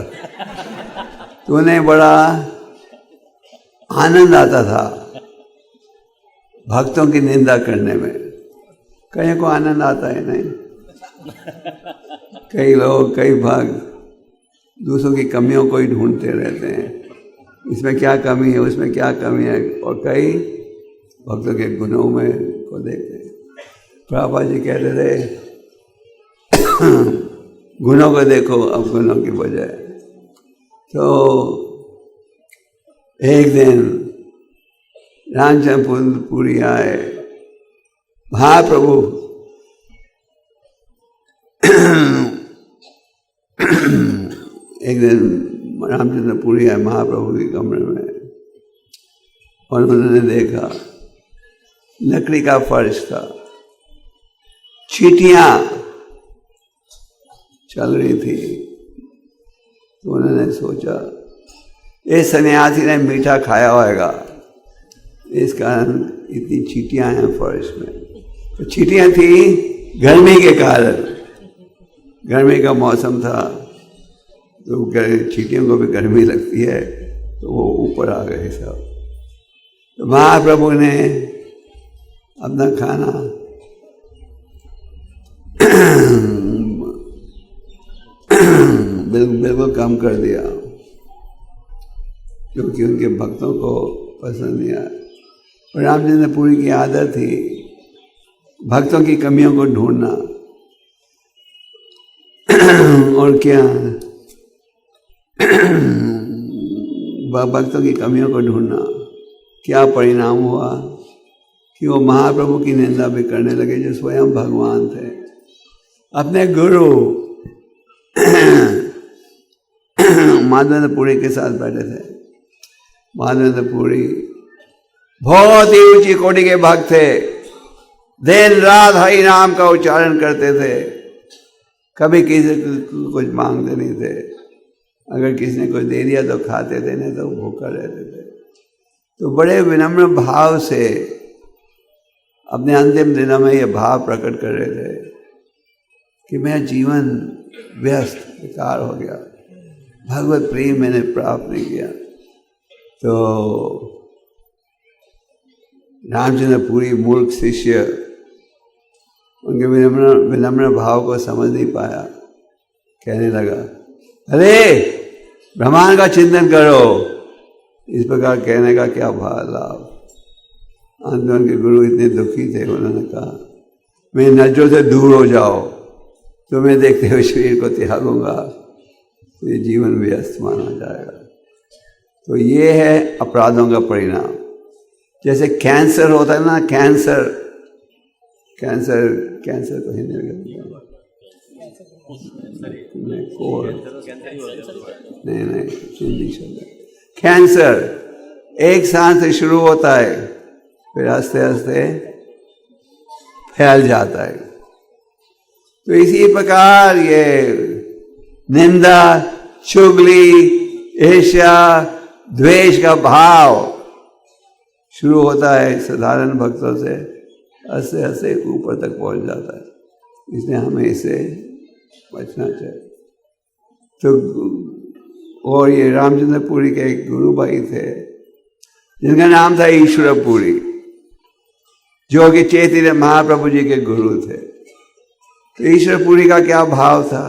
तो उन्हें बड़ा आनंद आता था भक्तों की निंदा करने में। कहीं को आनंद आता है नहीं। कई लोग, कई भक्त दूसरों की कमियों को ही ढूंढते रहते हैं, इसमें क्या कमी है, उसमें क्या कमी है, और कई भक्तों के गुणों में को देखते हैं। प्रभुपाद जी कहते थे गुणों को देखो अब गुणों की बजाय। तो एक दिन रामचंद्रपुरी आए, महाप्रभु एक दिन रामचंद्रपुरी आए महाप्रभु के कमरे में और उन्होंने देखा लकड़ी का फर्श था, चींटियां चल रही थी। तो उन्होंने सोचा इस सन्यासी ने मीठा खाया होगा, इस कारण इतनी चींटियां हैं फर्श में। तो चींटियां थी गर्मी के कारण, गर्मी का मौसम था तो चींटियों को भी गर्मी लगती है, तो वो ऊपर आ गए सब। तो महाप्रभु ने अपना खाना बिल्कुल कम कर दिया क्योंकि उनके भक्तों को पसंद नहीं आया। और रामचंद्रपुरी की आदत थी भक्तों की कमियों को ढूंढना। और क्या भक्तों की कमियों को ढूंढना, क्या परिणाम हुआ कि वो महाप्रभु की निंदा भी करने लगे जो स्वयं भगवान थे। अपने गुरु माधवेंद्रपुरी के साथ बैठे थे। माधवेंद्रपुरी बहुत ही ऊंची कोटि के भक्त थे, दिन रात हरि नाम का उच्चारण करते थे, कभी किसी को कुछ मांगते नहीं थे। अगर किसी ने कुछ दे दिया तो खाते थे, नहीं तो भूखा रहते थे। तो बड़े विनम्र भाव से अपने अंतिम दिनों में ये भाव प्रकट कर रहे थे कि मेरा जीवन व्यस्त बेकार हो गया, भगवत प्रेम मैंने प्राप्त नहीं किया। तो रामचंद्रपुरी मूर्ख शिष्य उनके विनम्र भाव को समझ नहीं पाया कहने लगा, अरे ब्रह्मांड का चिंतन करो। इस प्रकार कहने का क्या लाभ। अंत में उनके गुरु इतने दुखी थे, उन्होंने कहा, मेरी नजरों से दूर हो जाओ, तुम्हें देखते हुए शरीर को त्यागूंगा, तो ये जीवन व्यस्त माना जाएगा। तो ये है अपराधों का परिणाम। जैसे कैंसर होता है ना, कैंसर को हिंदी में नहीं हिंदी शब्द कैंसर एक सांस से शुरू होता है, फिर आस्ते आस्ते फैल जाता है। तो इसी प्रकार ये निंदा, चुगली, ईर्ष्या, द्वेष का भाव शुरू होता है साधारण भक्तों से, आस्ते आस्ते ऊपर तक पहुंच जाता है। इसलिए हमें इसे बचना चाहिए। तो और ये रामचंद्र पुरी के एक गुरु भाई थे जिनका नाम था ईश्वर पुरी, जो कि चैतन्य महाप्रभु जी के गुरु थे। तो ईश्वर पुरी का क्या भाव था,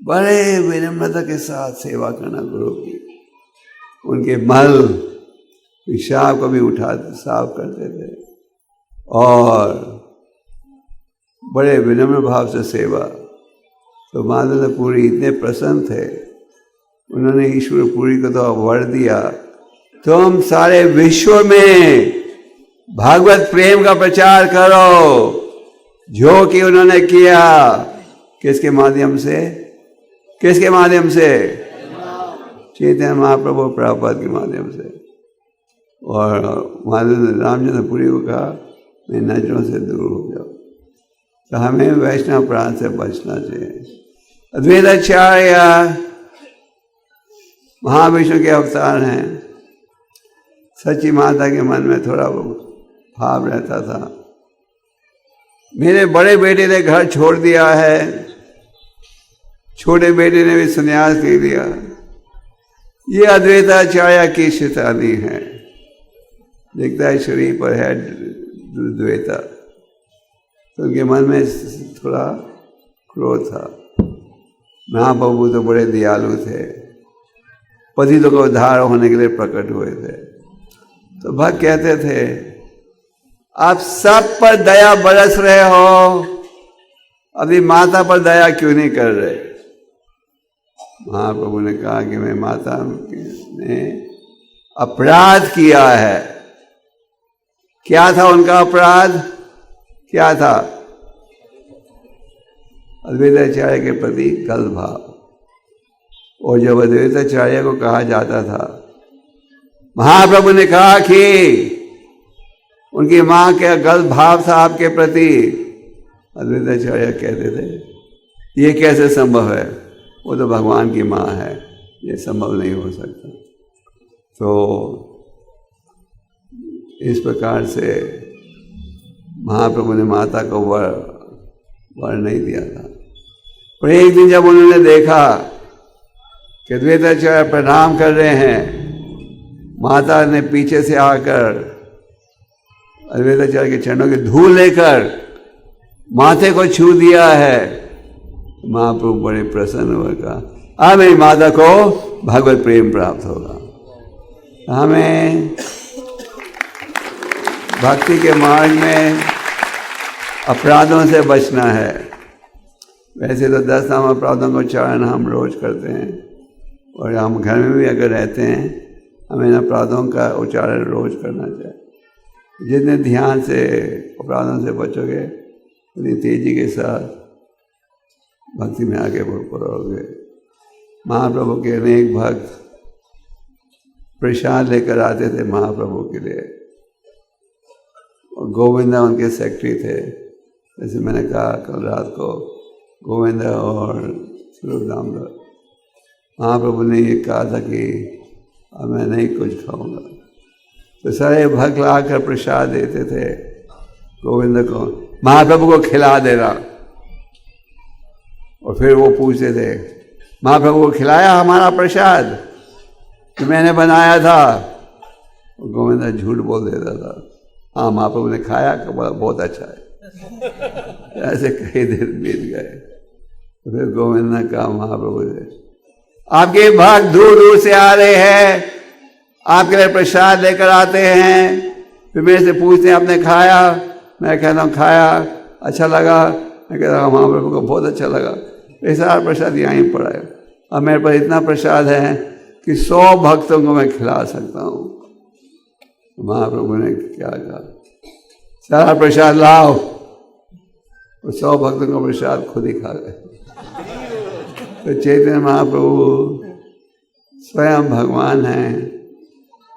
बड़े विनम्रता के साथ सेवा करना गुरु की। उनके मल पेशाब को भी उठाते साफ करते थे और बड़े विनम्र भाव से सेवा। तो माधव पुरी इतने प्रसन्न थे, उन्होंने ईश्वर पुरी को तो वर दिया, तुम सारे विश्व में भागवत प्रेम का प्रचार करो, जो कि उन्होंने किया। किसके माध्यम से? किसके माध्यम से? चैतन्य महाप्रभु प्रभुपाद के माध्यम से। और माधव रामचंद्र पुरी को कहा, मैं नजरों से दूर हो जाओ। तो हमें वैष्णव प्राण से बचना चाहिए। अद्वैताचार्य महाविष्णु के अवतार हैं। सच्ची माता के मन में थोड़ा भाव रहता था, मेरे बड़े बेटे ने घर छोड़ दिया है, छोटे बेटे ने भी संन्यास ले लिया, ये अद्वैताचार्य की शैतानी है। दिखता है शरीर पर है द्वैता। तो उनके मन में थोड़ा क्रोध था। महाप्रभु तो बड़े दयालु थे, पतितों को उद्धार होने के लिए प्रकट हुए थे। तो भक्त कहते थे, आप सब पर दया बरस रहे हो, अभी माता पर दया क्यों नहीं कर रहे? महाप्रभु ने कहा कि मैं माता ने अपराध किया है। क्या था उनका अपराध? क्या था? अद्वैताचार्य के प्रति गलत भाव। और जब अद्वैताचार्य को कहा जाता था, महाप्रभु ने कहा कि उनकी मां का गलत भाव था आपके प्रति, अद्वैताचार्य कहते थे, ये कैसे संभव है? वो तो भगवान की मां है, ये संभव नहीं हो सकता। तो इस प्रकार से महाप्रभु ने माता को वर नहीं दिया था। पर एक दिन जब उन्होंने देखा कि अद्वैताचार्य प्रणाम कर रहे हैं, माता ने पीछे से आकर अद्वैताचार्य के चरणों की धूल लेकर माथे को छू दिया है, महाप्रभु बड़े प्रसन्न हुए, कहा मेरी माता को भगवत प्रेम प्राप्त होगा। हमें भक्ति के मार्ग में अपराधों से बचना है। वैसे तो 10 नाम अपराधों का उच्चारण हम रोज करते हैं, और हम घर में भी अगर रहते हैं हमें इन अपराधों का उच्चारण रोज करना चाहिए। जितने ध्यान से अपराधों से बचोगे उतनी तेजी के साथ भक्ति में आगे बढ़ोगे। महाप्रभु के अनेक भक्त प्रसाद लेकर आते थे महाप्रभु के लिए, और गोविंदा उनके सेक्रेटरी थे। जैसे मैंने कहा कल रात को, गोविंदा और स्वरूप दामोदर, महाप्रभु ने ये कहा था कि अब मैं नहीं कुछ खाऊंगा। तो सारे भक्त लाकर प्रसाद देते थे गोविंद को, महाप्रभु को खिला देना। और फिर वो पूछते थे, महाप्रभु को खिलाया हमारा प्रसाद कि मैंने बनाया था? और गोविंद झूठ बोल देता था, हाँ महाप्रभु ने खाया, बहुत अच्छा है। ऐसे कई दिन बीत गए। तो फिर गोविंद ने कहा महाप्रभु से, आपके भक्त दूर दूर से आ रहे हैं, आपके लिए प्रसाद लेकर आते हैं, फिर मेरे से पूछते हैं आपने खाया? मैं कहता हूँ खाया, अच्छा लगा? मैं कहता हूँ महाप्रभु को बहुत अच्छा लगा। ये सारा प्रसाद यहाँ ही पड़ा है, अब मेरे पास इतना प्रसाद है कि 100 भक्तों को मैं खिला सकता हूँ। महाप्रभु ने क्या कहा, सारा प्रसाद लाओ। और 100 भक्तों का प्रसाद खुद ही खा गए। तो चैतन्य महाप्रभु स्वयं भगवान हैं,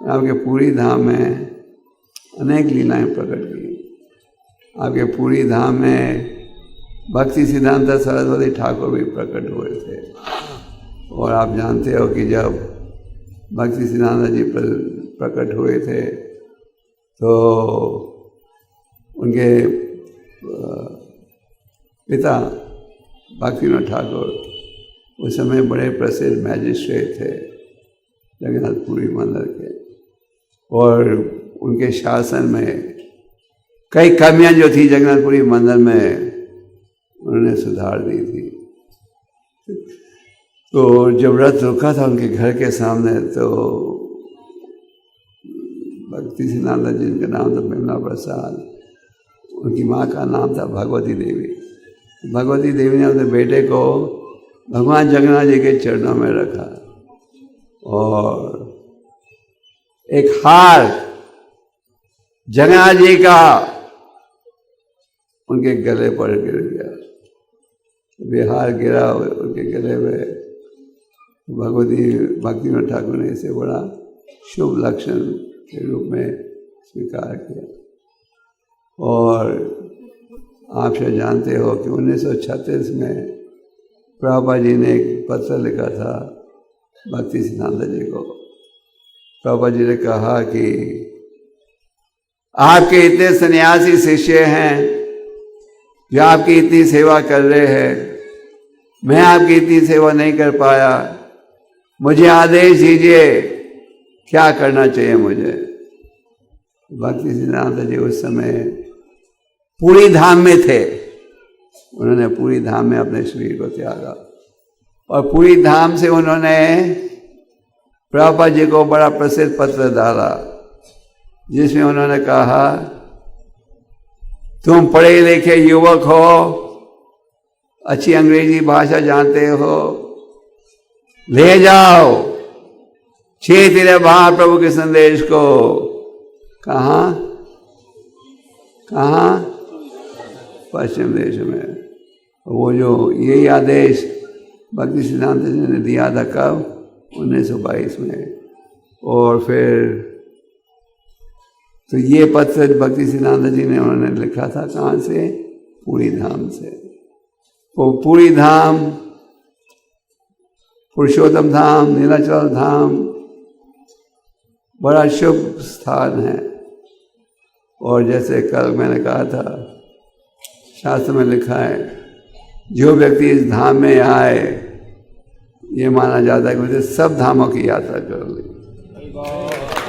आपके पूरी धाम में अनेक लीलाएं प्रकट की। आपके पूरी धाम में भक्ति सिद्धांत सरस्वती ठाकुर भी प्रकट हुए थे। और आप जानते हो कि जब भक्ति सिद्धांत जी प्रकट हुए थे तो उनके पिता भक्तिनाथ ठाकुर उस समय बड़े प्रसिद्ध मैजिस्ट्रेट थे जगन्नाथपुरी मंदिर के, और उनके शासन में कई कमियां जो थी जगन्नाथपुरी मंदिर में उन्होंने सुधार दी थी। तो जब रथ रुका था उनके घर के सामने तो भक्ति सिद्धांत जी, जिनका नाम था बिमला प्रसाद, उनकी माँ का नाम था भगवती देवी। भगवती देवी ने अपने बेटे को भगवान जगन्नाथ जी के चरणों में रखा और एक हार जगन्नाथ जी का उनके गले पर गिर गया। हार गिरा उनके गले में, भक्तिनाथ ठाकुर ने इसे बड़ा शुभ लक्षण के रूप में स्वीकार किया। और आप शायद जानते हो कि 1936 में प्रभुपाद जी ने एक पत्र लिखा था भक्ति सिद्धांत जी को। प्रभुपाद जी ने कहा कि आपके इतने सन्यासी शिष्य हैं जो आपकी इतनी सेवा कर रहे हैं, मैं आपकी इतनी सेवा नहीं कर पाया, मुझे आदेश दीजिए क्या करना चाहिए मुझे। भक्ति सिद्धांत जी उस समय पूरी धाम में थे, उन्होंने पूरी धाम में अपने शरीर को त्यागा और पूरी धाम से उन्होंने प्रभुपाद जी को बड़ा प्रसिद्ध पत्र डाला जिसमें उन्होंने कहा, तुम पढ़े लिखे युवक हो, अच्छी अंग्रेजी भाषा जानते हो, ले जाओ क्षेत्रीय महाप्रभु के संदेश को। कहाँ? पश्चिम देश में। वो जो यही आदेश भक्ति सिद्धांत जी ने दिया था कब? 1922 में। और फिर तो ये पत्र भक्ति सिद्धांत जी ने उन्होंने लिखा था कहाँ से? पूरी धाम से। वो पूरी धाम, पुरुषोत्तम धाम, नीलाचल धाम बड़ा शुभ स्थान है। और जैसे कल मैंने कहा था, शास्त्र में लिखा है जो व्यक्ति इस धाम में आए ये माना जाता है कि मुझे सब धामों की यात्रा कर ली।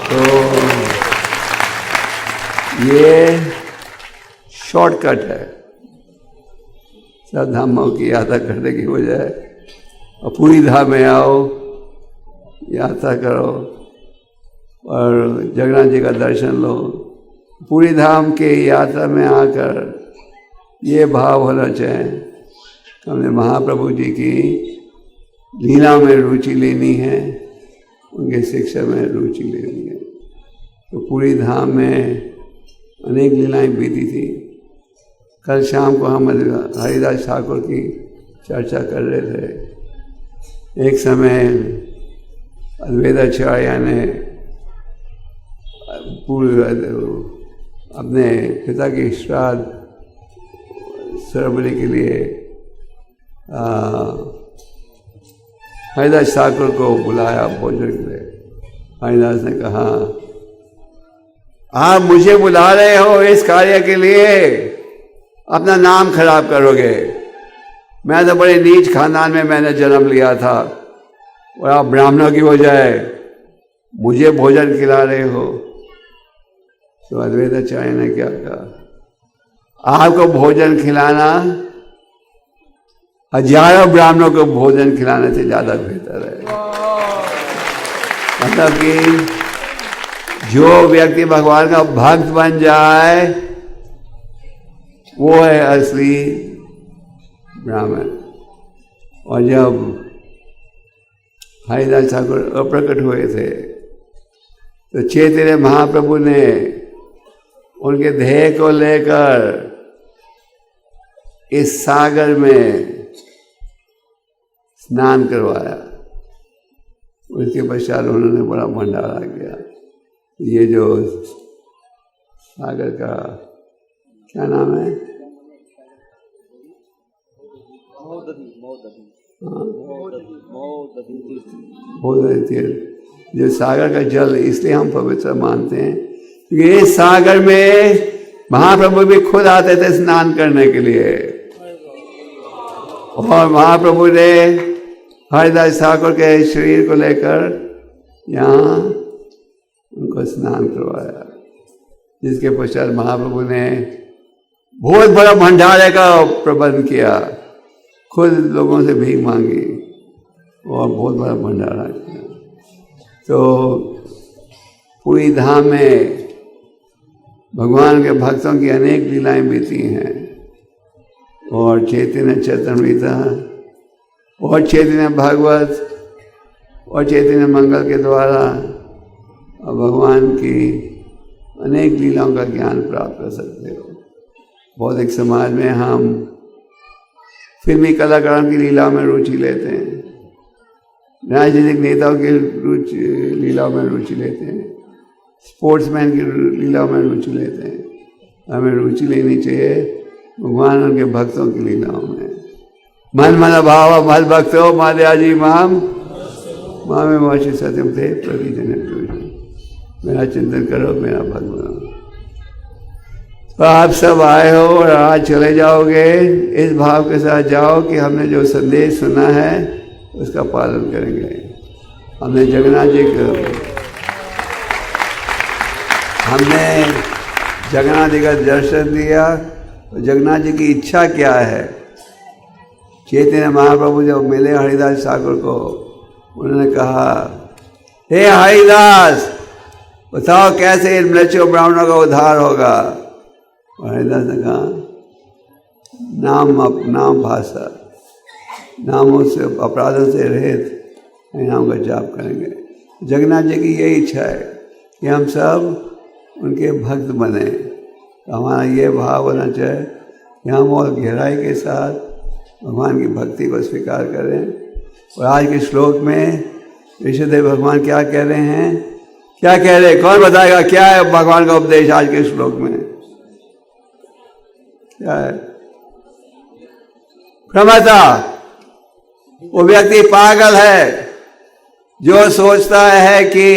तो ये शॉर्टकट है, सब धामों की यात्रा करने की बजाय और पूरी धाम में आओ, यात्रा करो और जगन्नाथ जी का दर्शन लो। पूरी धाम के यात्रा में आकर ये भाव होना चाहिए, हमने महाप्रभु जी की लीला में रुचि लेनी है, उनके शिक्षा में रुचि लेनी है। तो पूरी धाम में अनेक लीलाएं बीती थी। कल शाम को हम हरिदास ठाकुर की चर्चा कर रहे थे। एक समय अद्वैताचार्य ने पूरे अपने पिता की श्राद्ध सेरेमनी के लिए हरिदास ठाकुर को बुलाया भोजन के लिए। हरिदास ने कहा, आप मुझे बुला रहे हो इस कार्य के लिए, अपना नाम खराब करोगे। मैं तो बड़े नीच खानदान में मैंने जन्म लिया था और आप ब्राह्मणों की बजाय मुझे भोजन खिला रहे हो। तो अद्वैताचार्य ने क्या कहा, आपको भोजन खिलाना हजारों ब्राह्मणों को भोजन खिलाने से ज्यादा बेहतर है। मतलब कि जो व्यक्ति भगवान का भक्त बन जाए वो है असली ब्राह्मण। और जब हरिदास ठाकुर अप्रकट हुए थे तो चैतन्य महाप्रभु ने उनके देह को लेकर इस सागर में स्नान करवाया। उसके पश्चात उन्होंने बड़ा भंडारा किया। ये जो सागर का क्या नाम है? मोदधी तीर्थ। जो सागर का जल इसलिए हम पवित्र मानते हैं क्योंकि इस सागर में महाप्रभु भी खुद आते थे स्नान करने के लिए। और महाप्रभु ने हरिदास ठाकुर के शरीर को लेकर यहाँ उनको स्नान करवाया, जिसके पश्चात महाप्रभु ने बहुत बड़ा भंडारे का प्रबंध किया, खुद लोगों से भीख मांगी और बहुत बड़ा भंडारा किया। तो पूरी धाम में भगवान के भक्तों की अनेक लीलाएं बीती हैं। और चैतन्य चरितमृता और चैतन्य भागवत और चैतन्य मंगल के द्वारा भगवान की अनेक लीलाओं का ज्ञान प्राप्त कर सकते हो। बौद्धिक समाज में हम फिल्मी कलाकारों की लीलाओं में रुचि लेते हैं, राजनीतिक नेताओं की लीलाओं में रुचि लेते हैं, स्पोर्ट्समैन की लीलाओं में रुचि लेते हैं। हमें रुचि लेनी चाहिए भगवान उनके भक्तों की लीलाओं में। मन मन भाव मद भक्तो मादयाजी माम मामे वाची सत्यम थे प्रतिजन। मेरा चिंतन करो, मेरा भक्त बनो। तो आप सब आए हो और आज चले जाओगे, इस भाव के साथ जाओ कि हमने जो संदेश सुना है उसका पालन करेंगे। हमने जगन्नाथ जी का दर्शन दिया। तो जगन्नाथ जी की इच्छा क्या है? चैतन्य महाप्रभु जब मिले हरिदास ठाकुर को, उन्होंने कहा, हे हरिदास, बताओ कैसे इन मृत्यु ब्राह्मणों का उद्धार होगा? और हरिदास ने कहा, नाम भाषा, नामों से अपराधों से रहित नाम का जाप करेंगे। जगन्नाथ जी की यही इच्छा है कि हम सब उनके भक्त बने। तो हमारा ये भाव होना चाहिए कि हम और गहराई के साथ भगवान की भक्ति को स्वीकार करें। और आज के श्लोक में ऋषिदेव भगवान क्या कह रहे हैं? क्या कह रहे हैं? कौन बताएगा क्या है भगवान का उपदेश आज के श्लोक में? क्या है? प्रमता, वो व्यक्ति पागल है जो सोचता है कि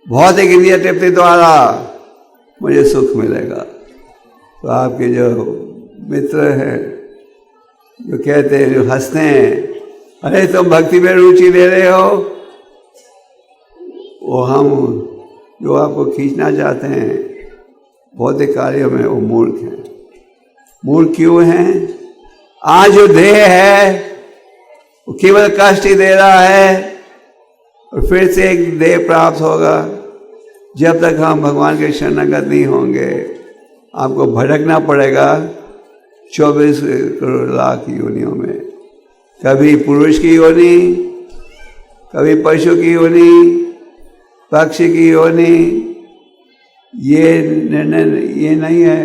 भौतिक इंद्रिय तृप्ति द्वारा मुझे सुख मिलेगा। तो आपके जो मित्र हैं जो कहते हैं, जो हंसते हैं, अरे तुम भक्ति में रुचि ले रहे हो, वो हम जो आपको खींचना चाहते हैं भौतिक कार्यों में, वो मूर्ख हैं। मूर्ख क्यों हैं? आज जो देह है वो केवल कष्ट ही दे रहा है और फिर से एक देह प्राप्त होगा। जब तक हम भगवान के शरणागत नहीं होंगे आपको भटकना पड़ेगा 24 करोड़ लाख योनियों में। कभी पुरुष की योनि, कभी पशु की योनि, पक्षी की योनि। ये नहीं है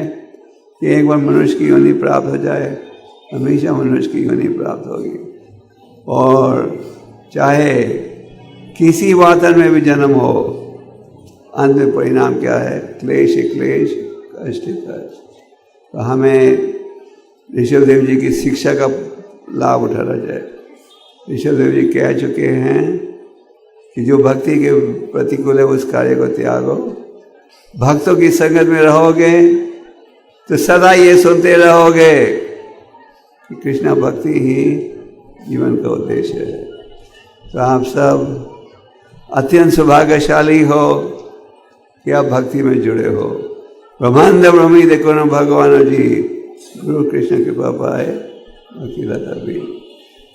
कि एक बार मनुष्य की योनि प्राप्त हो जाए, हमेशा मनुष्य की योनि प्राप्त होगी। और चाहे किसी वातावरण में भी जन्म हो, अंत में परिणाम क्या है? क्लेश ही क्लेश, कष्ट ही कष्ट। तो हमें ऋषभदेव जी की शिक्षा का लाभ उठाना चाहिए। ऋषभदेव जी कह चुके हैं कि जो भक्ति के प्रतिकूल है उस कार्य को त्यागो। भक्तों की संगत में रहोगे तो सदा ये सुनते रहोगे कि कृष्णा भक्ति ही जीवन का उद्देश्य है। तो आप सब अत्यंत सौभाग्यशाली हो कि आप भक्ति में जुड़े हो। ब्रह्मांड ब्रह्मी देखो न भगवान जी, गुरु कृष्ण कृपा पाए भगीरथ भी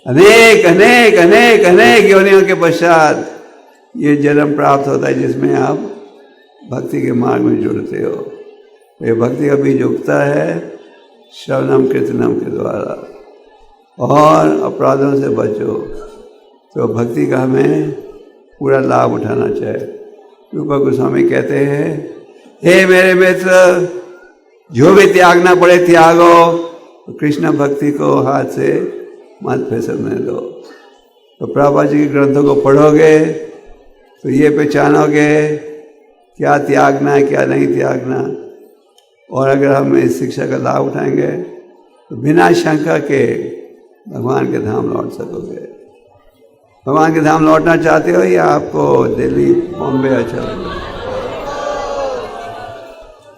अनेक अनेक अनेक अनेक योनियों के पश्चात ये जन्म प्राप्त होता है जिसमें आप भक्ति के मार्ग में जुड़ते हो। ये भक्ति का बीज उगता है श्रवणम कीर्तनम के द्वारा। और अपराधों से बचो, तो भक्ति का हमें पूरा लाभ उठाना चाहिए। रूपा गोस्वामी कहते हैं, हे मेरे मित्र, जो भी त्यागना पड़े त्यागो, कृष्ण भक्ति को हाथ से मत फिसलने दो। तो प्रभुपाद जी के ग्रंथों को पढ़ोगे तो ये पहचानोगे क्या त्यागना है क्या नहीं त्यागना। और अगर हम इस शिक्षा का लाभ उठाएंगे तो बिना शंका के भगवान के धाम लौट सकोगे। भगवान के धाम लौटना चाहते हो या आपको दिल्ली बॉम्बे अच्छा लगेगा?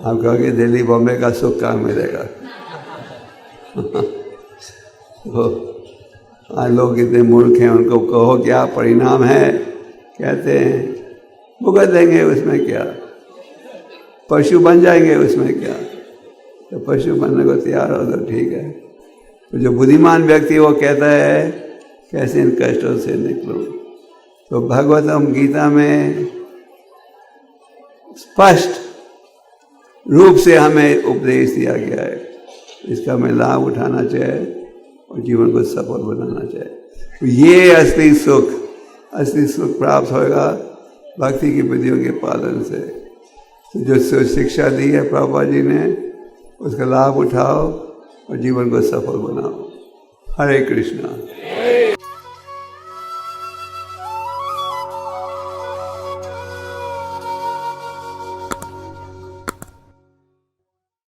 आप कहोगे दिल्ली बॉम्बे का सुख कहाँ मिलेगा? तो आज लोग इतने मूर्ख हैं, उनको कहो क्या परिणाम है, कहते हैं भुगत देंगे, उसमें क्या, पशु बन जाएंगे, उसमें क्या। तो पशु बनने को तैयार हो तो ठीक है। तो जो बुद्धिमान व्यक्ति वो कहता है कैसे इन कष्टों से निकलूं। तो भगवतम गीता में स्पष्ट रूप से हमें उपदेश दिया गया है, इसका हमें लाभ उठाना चाहिए और जीवन को सफल बनाना चाहिए। तो ये असली सुख प्राप्त होगा भक्ति की विधियों के पालन से। तो जो शिक्षा दी है प्रभुपाद जी ने, उसका लाभ उठाओ और जीवन को सफल बनाओ। हरे कृष्णा।